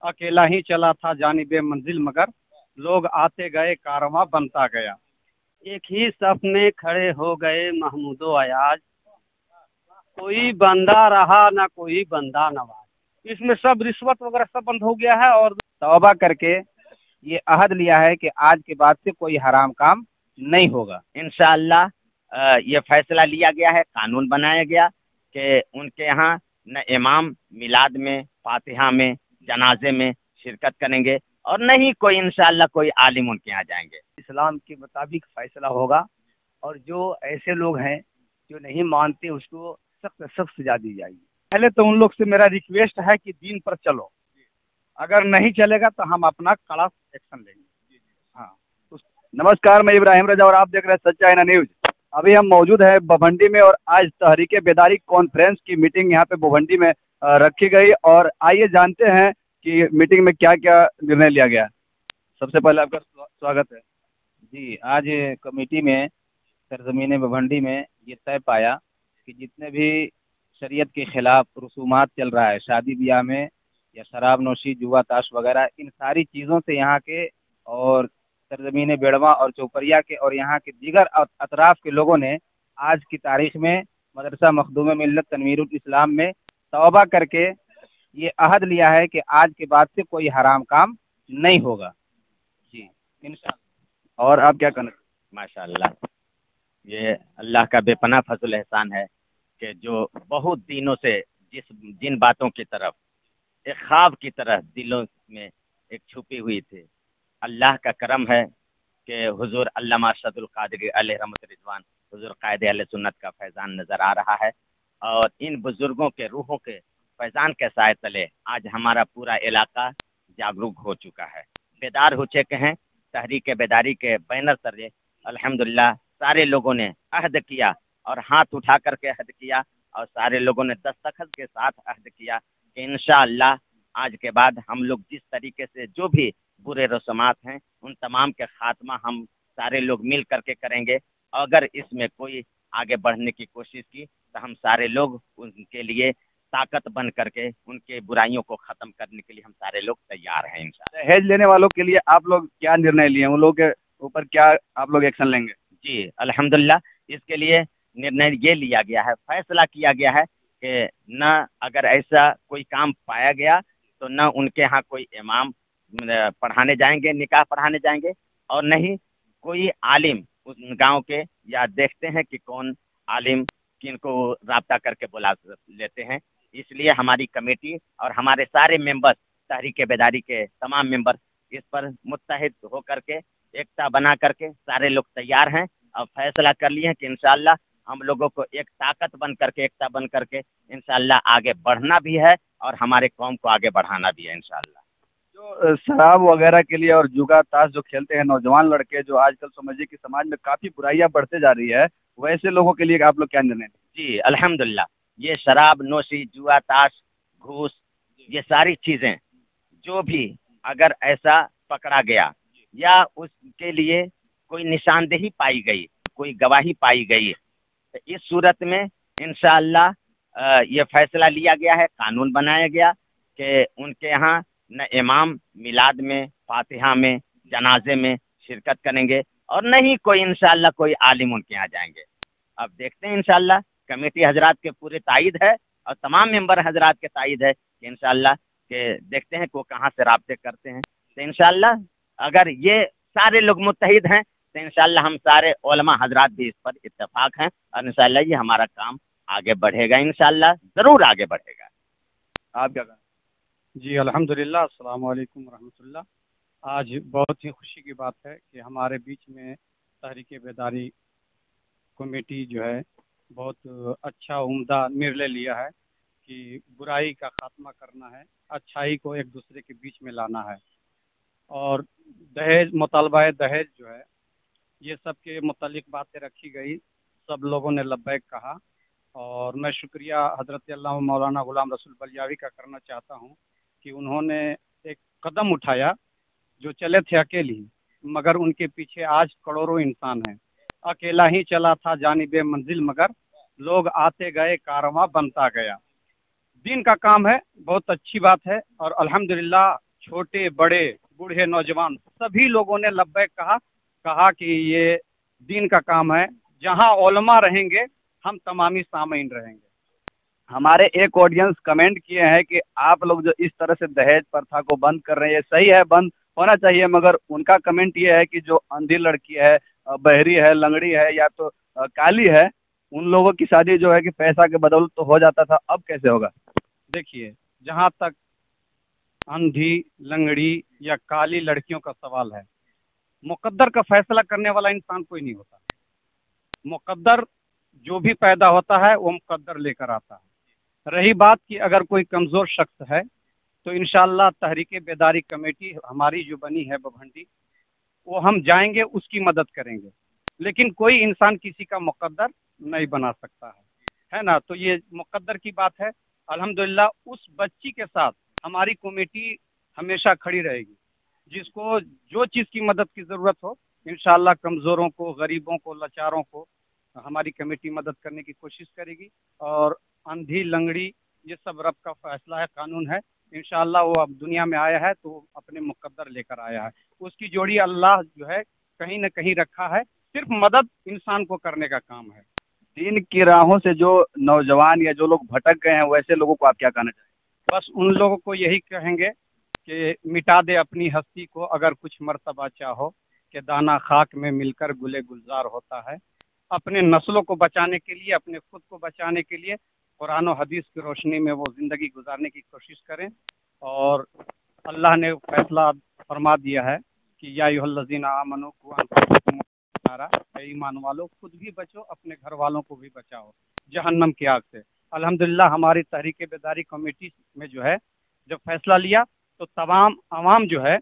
अकेला ही चला था जानिबे मंजिल मगर लोग आते गए कारवां बनता गया। एक ही सफ में खड़े हो गए महमूदो अयाज, कोई बंदा रहा ना कोई बंदा नवाज। इसमें सब रिश्वत वगैरह सब बंद हो गया है और तौबा करके ये अहद लिया है कि आज के बाद से कोई हराम काम नहीं होगा इंशाअल्लाह। ये फैसला लिया गया है, कानून बनाया गया कि उनके यहाँ न इमाम मिलाद में, फातिहा में, जनाजे में शिरकत करेंगे और न ही कोई इंशाअल्लाह कोई आलिम उनके यहाँ जाएंगे। इस्लाम के मुताबिक फैसला होगा और जो ऐसे लोग हैं जो नहीं मानते उसको सख्त सख्त सजा दी जाएगी। पहले तो उन लोग से मेरा रिक्वेस्ट है कि दीन पर चलो, अगर नहीं चलेगा तो हम अपना कड़ा एक्शन लेंगे। हाँ, नमस्कार, मैं इब्राहिम रजा और आप देख रहे हैं सच्चाई ना न्यूज। अभी हम मौजूद हैं भवंडी में और आज तहरीक बेदारी कॉन्फ्रेंस की मीटिंग यहाँ पे भवंडी में रखी गई और आइए जानते हैं कि मीटिंग में क्या क्या निर्णय लिया गया। सबसे पहले आपका स्वागत है जी। आज कमेटी में सरजमीन भवंडी में ये तय पाया कि जितने भी शरीयत के खिलाफ रसूमात चल रहा है शादी ब्याह में या शराब नोशी, जुआ ताश वगैरह, इन सारी चीज़ों से यहाँ के और सरजमीन बेड़वा और चौपरिया के और यहाँ के दीगर अतराफ के लोगों ने आज की तारीख में मदरसा मखदूम मिल्लत तनवीरुल इस्लाम में तौबा करके ये अहद लिया है कि आज के बाद से कोई हराम काम नहीं होगा जी, इंशाअल्लाह। और आप क्या कहना? माशाअल्लाह, ये अल्लाह का बेपनाह फजल एहसान है कि जो बहुत दिनों से जिन बातों की तरफ एक ख्वाब की तरह दिलों में एक छुपी हुई थी, अल्लाह का करम है कि हुजूर अल्लामा अरशदुल कादरी अलैहि रहमत रिजवान हुजूर कायदे अहले सुन्नत का फैज़ान नज़र आ रहा है और इन बुजुर्गों के रूहों के फैज़ान के साए तले आज हमारा पूरा इलाका जागरूक हो चुका है, बेदार हो चुके हैं। तहरीक बेदारी के बैनर तले अल्हम्दुलिल्लाह सारे लोगों ने अहद किया और हाथ उठा करके अहद किया और सारे लोगों ने दस्तखत के साथ अहद किया कि इंशाअल्लाह आज के बाद हम लोग जिस तरीके से जो भी बुरे रस्मात हैं उन तमाम के खात्मा हम सारे लोग मिल करके करेंगे। अगर इसमें कोई आगे बढ़ने की कोशिश की तो हम सारे लोग उनके लिए ताकत बन करके उनके बुराइयों को खत्म करने के लिए हम सारे लोग तैयार हैं इंशाअल्लाह। दहेज लेने वालों के लिए आप लोग क्या निर्णय लिए, उन लोगों के ऊपर क्या आप लोग एक्शन लेंगे? जी अल्हम्दुलिल्लाह, इसके लिए निर्णय ये लिया गया है, फैसला किया गया है कि न अगर ऐसा कोई काम पाया गया तो न उनके यहाँ कोई इमाम पढ़ाने जाएंगे, निकाह पढ़ाने जाएंगे और न ही कोई आलिम उस गांव के, या देखते हैं कि कौन आलिम किनको राब्ता करके बुला लेते हैं। इसलिए हमारी कमेटी और हमारे सारे मेंबर, तहरीक बेदारी के तमाम मेंबर इस पर मुत्तहिद होकर के एकता बना करके सारे लोग तैयार हैं और फैसला कर लिए हैं कि इंशाअल्लाह हम लोगों को एक ताकत बन करके, एकता बन करके इंशाअल्लाह आगे बढ़ना भी है और हमारे कौम को आगे बढ़ाना भी है इंशाअल्लाह। जो शराब वगैरह के लिए और जुआ ताश जो खेलते हैं नौजवान लड़के, जो आजकल समझिए कि समाज में काफी बुराइयां बढ़ते जा रही है, वैसे लोगों के लिए आप लोग क्या निर्णय? जी अल्हम्दुलिल्लाह, ये शराब नोशी, जुआ ताश, घूस, ये सारी चीजें जो भी अगर ऐसा पकड़ा गया या उसके लिए कोई निशानदेही पाई गई, कोई गवाही पाई गई, तो इस सूरत में इंशाअल्लाह ये फैसला लिया गया है, कानून बनाया गया कि उनके यहाँ न इमाम मिलाद में, फातिहा में, जनाजे में शिरकत करेंगे और न ही कोई इंशाअल्लाह कोई आलिम उनके यहाँ जाएंगे। अब देखते हैं इंशाअल्लाह, कमेटी हजरात के पूरे तायद है और तमाम मेंबर हजरात के तायद है कि इंशाअल्लाह के देखते हैं को कहाँ से राब्ते करते हैं। तो इंशाअल्लाह अगर ये सारे लोग मुत्तहिद हैं तो इंशाअल्लाह हम सारे उलमा हजरात भी इस पर इत्तेफाक हैं और इंशाअल्लाह ये हमारा काम आगे बढ़ेगा, इंशाअल्लाह जरूर आगे बढ़ेगा। आप क्या कहें? जी अल्हम्दुलिल्लाह, अस्सलाम वालेकुम रहमतुल्लाह। आज बहुत ही खुशी की बात है कि हमारे बीच में तहरीक बेदारी कमेटी जो है बहुत अच्छा उम्दा निर्णय लिया है कि बुराई का खात्मा करना है, अच्छाई को एक दूसरे के बीच में लाना है। और दहेज, मुतालबा दहेज जो है, ये सब के मुतालिक बातें रखी गई, सब लोगों ने लब्बैक कहा और मैं शुक्रिया हज़रत अल्लामा मौलाना गुलाम रसूल बलियावी का करना चाहता हूँ कि उन्होंने एक कदम उठाया। जो चले थे अकेले ही, मगर उनके पीछे आज करोड़ों इंसान हैं। अकेला ही चला था जानिबे मंजिल मगर लोग आते गए कारवां बनता गया। दीन का काम है, बहुत अच्छी बात है और अल्हम्दुलिल्लाह छोटे बड़े बूढ़े नौजवान सभी लोगों ने लब्बैक कहा कि ये दीन का काम है, जहां उलमा रहेंगे हम तमामी सामीन रहेंगे। हमारे एक ऑडियंस कमेंट किए हैं कि आप लोग जो इस तरह से दहेज प्रथा को बंद कर रहे हैं, सही है, बंद होना चाहिए, मगर उनका कमेंट ये है कि जो अंधी लड़की है, बहरी है, लंगड़ी है या तो काली है, उन लोगों की शादी जो है कि पैसा के बदौलत तो हो जाता था, अब कैसे होगा? देखिए, जहां तक अंधी लंगड़ी या काली लड़कियों का सवाल है, मुकद्दर का फैसला करने वाला इंसान कोई नहीं होता। मुकद्दर जो भी पैदा होता है वो मुकद्दर लेकर आता है। रही बात कि अगर कोई कमजोर शख्स है तो इंशाअल्लाह तहरीक बेदारी कमेटी हमारी जो बनी है बभंडी, वो हम जाएंगे, उसकी मदद करेंगे। लेकिन कोई इंसान किसी का मुकद्दर नहीं बना सकता है ना। तो ये मुकद्दर की बात है। अल्हम्दुलिल्लाह उस बच्ची के साथ हमारी कमेटी हमेशा खड़ी रहेगी। जिसको जो चीज़ की मदद की ज़रूरत हो, इंशाअल्लाह कमज़ोरों को, गरीबों को, लाचारों को हमारी कमेटी मदद करने की कोशिश करेगी। और अंधी लंगड़ी ये सब रब का फैसला है, कानून है। इंशाअल्लाह वो अब दुनिया में आया है तो अपने मुकद्दर लेकर आया है। उसकी जोड़ी अल्लाह जो है कहीं न कहीं रखा है, सिर्फ मदद इंसान को करने का काम है। दीन की राहों से जो नौजवान या जो लोग भटक गए हैं, वैसे लोगों को आप क्या कहना चाहेंगे? बस उन लोगों को यही कहेंगे कि मिटा दे अपनी हस्ती को, अगर कुछ मर्तबा चाहो कि दाना खाक में मिलकर गुले गुलजार होता है। अपने नस्लों को बचाने के लिए, अपने खुद को बचाने के लिए कुरान और हदीस की रोशनी में वो ज़िंदगी गुजारने की कोशिश करें। और अल्लाह ने फैसला फरमा दिया है कि या अय्युहल्लज़ीना आमनू कू अनफुसकुम नारा, ईमान वालों खुद भी बचो, अपने घर वालों को भी बचाओ जहन्नम की आग से। अल्हम्दुलिल्लाह हमारी तहरीक बेदारी कमेटी में जो है जब फैसला लिया तो तमाम आवाम जो है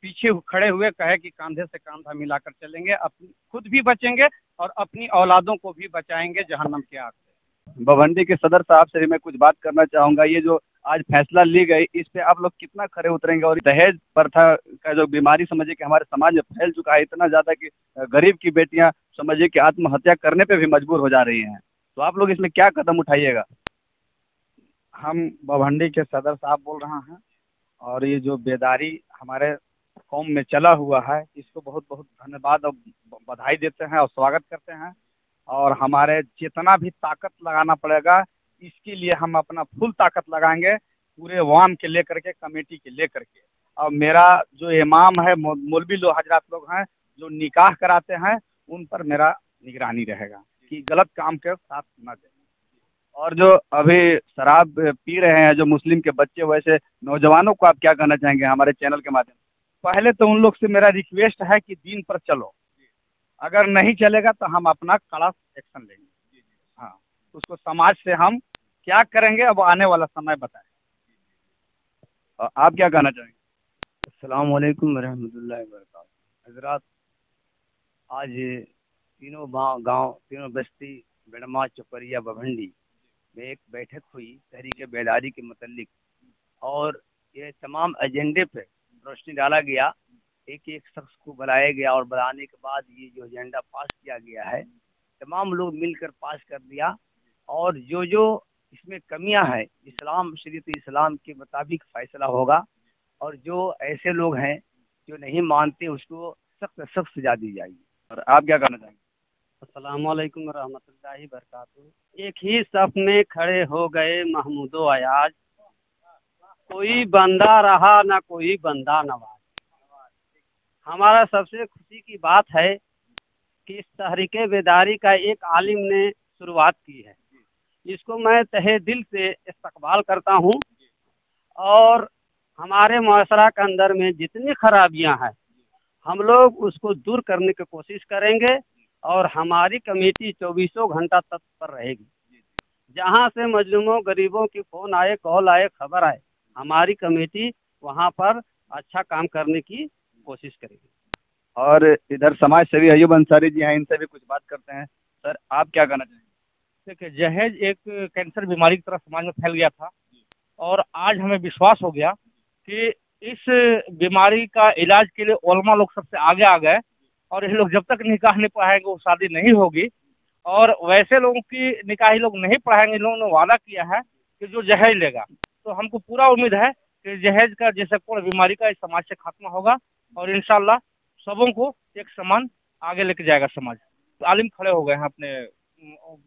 पीछे खड़े हुए कहे कि कंधे से कंधा मिलाकर चलेंगे, अपनी खुद भी बचेंगे और अपनी औलादों को भी बचाएंगे जहन्नम की आग से। बवंडी के सदर साहब से भी मैं कुछ बात करना चाहूंगा। ये जो आज फैसला ली गई, इस पे आप लोग कितना खरे उतरेंगे? और दहेज प्रथा का जो बीमारी समझिए कि हमारे समाज में फैल चुका है इतना ज्यादा कि गरीब की बेटियां समझिए कि आत्महत्या करने पे भी मजबूर हो जा रही हैं, तो आप लोग इसमें क्या कदम उठाइएगा? हम बवंडी के सदर साहब बोल रहे हैं, और ये जो बेदारी हमारे कौम में चला हुआ है, इसको बहुत बहुत धन्यवाद और बधाई देते हैं और स्वागत करते हैं। और हमारे जितना भी ताकत लगाना पड़ेगा, इसके लिए हम अपना फुल ताकत लगाएंगे, पूरे वाम के लेकर के, कमेटी के लेकर के। और मेरा जो इमाम है, मौलवी लोग हजरात लोग हैं जो निकाह कराते हैं, उन पर मेरा निगरानी रहेगा कि गलत काम के साथ न दें। और जो अभी शराब पी रहे हैं जो मुस्लिम के बच्चे, वैसे नौजवानों को आप क्या कहना चाहेंगे हमारे चैनल के माध्यम से? पहले तो उन लोग से मेरा रिक्वेस्ट है कि दीन पर चलो, अगर नहीं चलेगा तो हम अपना कड़ा एक्शन लेंगे। हाँ, उसको समाज से हम क्या करेंगे अब आने वाला समय बताए। आप क्या कहना चाहेंगे? अस्सलाम वालेकुम रहमतुल्लाहि व बरकातहू। हजरात, आज तीनों गांव, तीनों बस्ती बेड़मा, चपरिया, बभंडी में एक बैठक हुई तहरीक बेदारी के मुतल्लिक, और ये तमाम एजेंडे पे रोशनी डाला गया। एक एक शख्स को बुलाया गया और बुलाने के बाद ये जो एजेंडा पास किया गया है, तमाम लोग मिलकर पास कर दिया। और जो जो इसमें कमियां हैं, इस्लाम, शरीयत इस्लाम के मुताबिक फैसला होगा। और जो ऐसे लोग हैं जो नहीं मानते, उसको सख्त सख्त सजा दी जाएगी। और आप क्या कहना चाहेंगे? अस्सलाम वालेकुम रहमतुल्लाहि बरकातहू। एक ही सफ में खड़े हो गए महमूदो अयाज, कोई बंदा रहा ना कोई बंदा नवाज। हमारा सबसे खुशी की बात है कि इस तहरीक बेदारी का एक आलिम ने शुरुआत की है। इसको मैं तहे दिल से इस्तकबाल करता हूँ। और हमारे मुआशरा के अंदर में जितनी खराबियां हैं, हम लोग उसको दूर करने की कोशिश करेंगे। और हमारी कमेटी 24 घंटा तत्पर रहेगी। जहां से मजलूमों, गरीबों की फ़ोन आए, कॉल आए, खबर आए, हमारी कमेटी वहां पर अच्छा काम करने की कोशिश करेगी। और इधर समाज सेवी अयूब अंसारी जी हैं, इनसे भी कुछ बात करते हैं। सर, आप क्या कहना चाहेंगे? देखिए, जहेज एक कैंसर बीमारी की तरह समाज में फैल गया था, और आज हमें विश्वास हो गया कि इस बीमारी का इलाज के लिए उलमा लोग सबसे आगे आ गए। और ये लोग जब तक निकाह नहीं पढ़ाएंगे वो शादी नहीं होगी। और वैसे लोगों की निकाह लोग नहीं पढ़ाएंगे। लोगों ने वादा किया है कि जो जहेज लेगा, तो हमको पूरा उम्मीद है कि जहेज का जैसे कोई बीमारी का इस समाज से खात्मा होगा और इंशाल्लाह सबों को एक समान आगे लेके जाएगा समाज। आलिम खड़े हो गए हैं अपने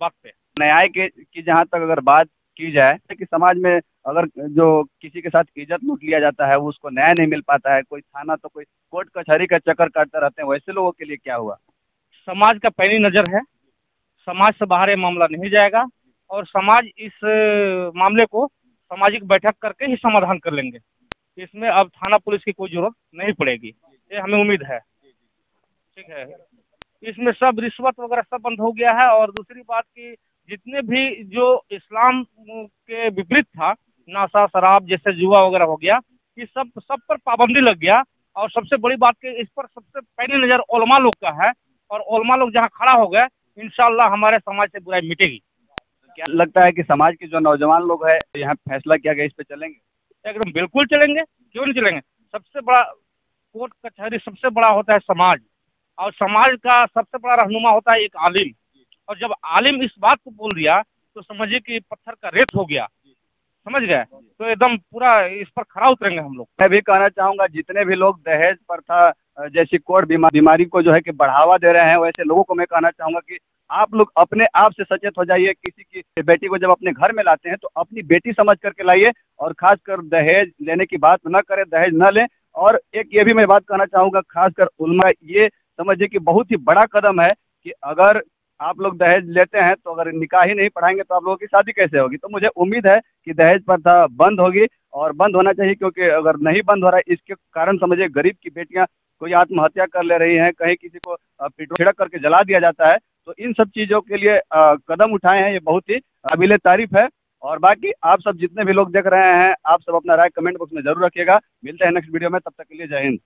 बात पे। न्याय के की जहाँ तक अगर बात की जाए कि समाज में अगर जो किसी के साथ इज्जत लूट लिया जाता है उसको न्याय नहीं मिल पाता है, कोई थाना तो कोई कोर्ट कचहरी का चक्कर काटते रहते हैं, वैसे लोगों के लिए क्या हुआ? समाज का पैनी नजर है, समाज से बाहर ये मामला नहीं जाएगा और समाज इस मामले को सामाजिक बैठक करके ही समाधान कर लेंगे। इसमें अब थाना पुलिस की कोई जरूरत नहीं पड़ेगी, ये हमें उम्मीद है। ठीक है, इसमें सब रिश्वत वगैरह सब बंद हो गया है। और दूसरी बात की जितने भी जो इस्लाम के विपरीत था, नशा शराब जैसे जुआ वगैरह हो गया, ये सब पर पाबंदी लग गया। और सबसे बड़ी बात कि इस पर सबसे पहली नजर उलमा लोग का है और उलमा लोग जहाँ खड़ा हो गए इंशाल्लाह हमारे समाज से बुराई मिटेगी। क्या लगता है कि समाज के जो नौजवान लोग हैं यहाँ फैसला किया गया, इस पे चलेंगे? एकदम बिल्कुल चलेंगे, क्यों नहीं चलेंगे। सबसे बड़ा कोर्ट कचहरी सबसे बड़ा होता है समाज, और समाज का सबसे बड़ा रहनुमा होता है एक आलिम। और जब आलिम इस बात को बोल दिया तो समझिए कि पत्थर का रेत हो गया, समझ गए, तो एकदम पूरा इस पर खरा उतरेंगे हम लोग। मैं भी कहना चाहूंगा जितने भी लोग दहेज प्रथा जैसी कोढ़ बीमारी को जो है कि बढ़ावा दे रहे हैं, वैसे लोगों को मैं कहना चाहूंगा कि आप लोग अपने आप से सचेत हो जाइए। किसी की बेटी को जब अपने घर में लाते हैं तो अपनी बेटी समझ करके लाइए और खासकर दहेज लेने की बात न करें, दहेज न लें। और एक ये भी मैं बात कहना चाहूंगा, खासकर उलमा ये समझिए कि बहुत ही बड़ा कदम है कि अगर आप लोग दहेज लेते हैं तो अगर निकाह ही नहीं पढ़ाएंगे तो आप लोगों की शादी कैसे होगी। तो मुझे उम्मीद है कि दहेज प्रथा बंद होगी और बंद होना चाहिए, क्योंकि अगर नहीं बंद हो रहा है इसके कारण समझिए गरीब की बेटियां कोई आत्महत्या कर ले रही हैं, कहीं किसी को पेट्रोल छिड़क करके जला दिया जाता है। तो इन सब चीजों के लिए कदम उठाए हैं, ये बहुत ही काबिले तारीफ है। और बाकी आप सब जितने भी लोग देख रहे हैं, आप सब अपना राय कमेंट बॉक्स में जरूर रखिएगा। मिलते हैं नेक्स्ट वीडियो में, तब तक के लिए जय हिंद।